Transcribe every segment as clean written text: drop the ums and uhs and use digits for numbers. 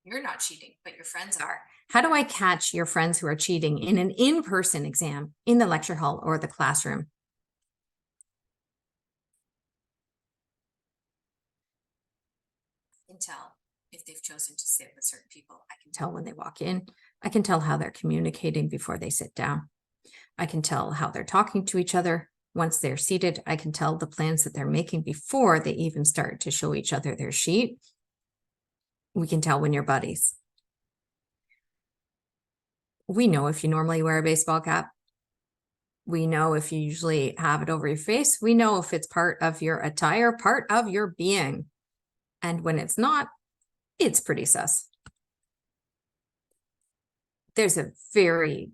You're not cheating, but your friends are. How do I catch your friends who are cheating in an in-person exam in the lecture hall or the classroom? I can tell if they've chosen to sit with certain people. I can tell when they walk in. I can tell how they're communicating before they sit down. I can tell how they're talking to each other once they're seated. I can tell the plans that they're making before they even start to show each other their sheet. We can tell when you're buddies. We know if you normally wear a baseball cap. We know if you usually have it over your face. We know if it's part of your attire, part of your being. And when it's not, it's pretty sus. There's a very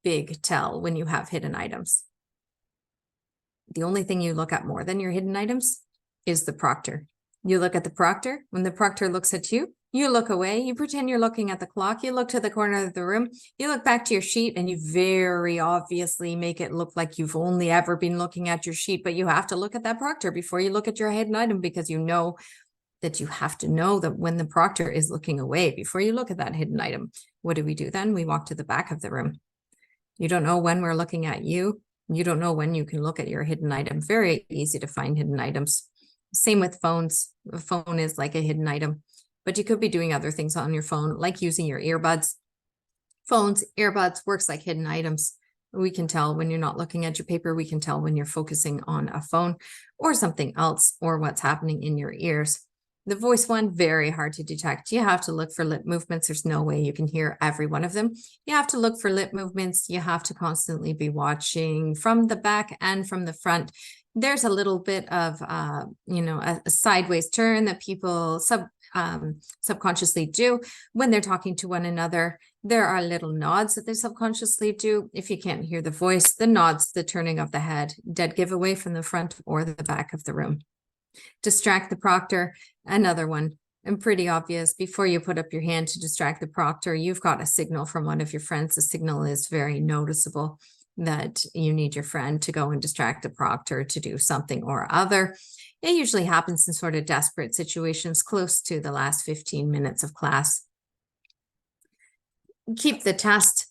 big tell when you have hidden items. The only thing you look at more than your hidden items is the proctor. You look at the proctor. When the proctor looks at you, you look away, you pretend you're looking at the clock, you look to the corner of the room, you look back to your sheet, and you very obviously make it look like you've only ever been looking at your sheet, but you have to look at that proctor before you look at your hidden item, because you know that you have to know that when the proctor is looking away before you look at that hidden item. What do we do then? We walk to the back of the room. You don't know when we're looking at you. You don't know when you can look at your hidden item. Very easy to find hidden items. Same with phones. A phone is like a hidden item, but you could be doing other things on your phone, like using your earbuds. Phones, earbuds works like hidden items. We can tell when you're not looking at your paper. We can tell when you're focusing on a phone or something else, or what's happening in your ears. The voice one, very hard to detect. You have to look for lip movements. There's no way you can hear every one of them. You have to look for lip movements. You have to constantly be watching from the back and from the front. There's a little bit of, a sideways turn that people subconsciously do when they're talking to one another. There are little nods that they subconsciously do. If you can't hear the voice, the nods, the turning of the head, dead giveaway from the front or the back of the room. Distract the proctor, another one, and pretty obvious. Before you put up your hand to distract the proctor, you've got a signal from one of your friends. The signal is very noticeable that you need your friend to go and distract the proctor to do something or other. It usually happens in sort of desperate situations close to the last 15 minutes of class. Keep the test.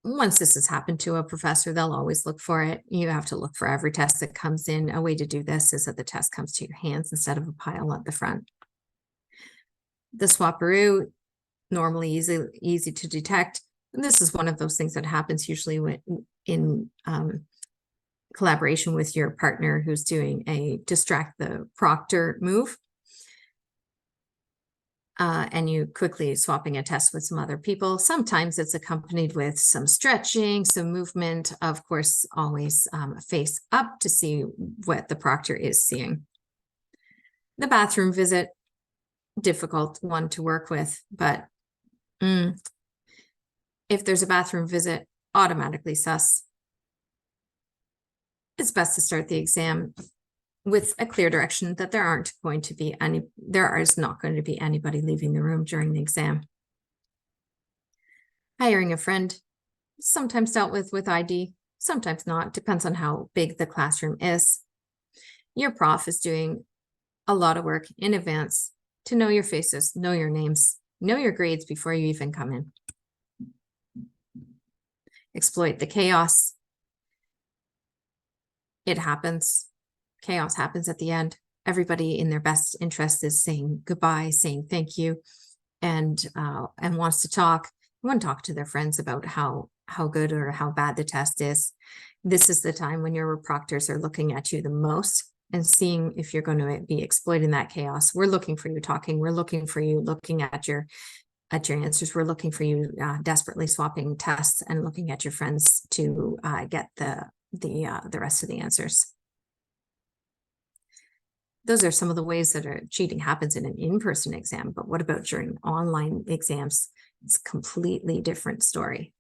Once this has happened to a professor, they'll always look for it. You have to look for every test that comes in. A way to do this is that the test comes to your hands instead of a pile at the front. The swapperoo, normally easy to detect. And this is one of those things that happens usually when in collaboration with your partner who's doing a distract the proctor move. And you quickly swapping a test with some other people. Sometimes it's accompanied with some stretching, some movement, of course, always face up to see what the proctor is seeing. The bathroom visit, difficult one to work with, but if there's a bathroom visit, automatically sus. It's best to start the exam with a clear direction that there is not going to be anybody leaving the room during the exam. Hiring a friend, sometimes dealt with ID, sometimes not, depends on how big the classroom is. Your prof is doing a lot of work in advance to know your faces, know your names, know your grades before you even come in. Exploit the chaos. It happens. Chaos happens at the end. Everybody in their best interest is saying goodbye, saying thank you, and wants to talk. Want to talk to their friends about how good or how bad the test is. This is the time when your proctors are looking at you the most and seeing if you're going to be exploiting that chaos. We're looking for you talking. We're looking for you looking at your answers. We're looking for you desperately swapping tests and looking at your friends to get the rest of the answers. Those are some of the ways that cheating happens in an in-person exam. But what about during online exams? It's a completely different story.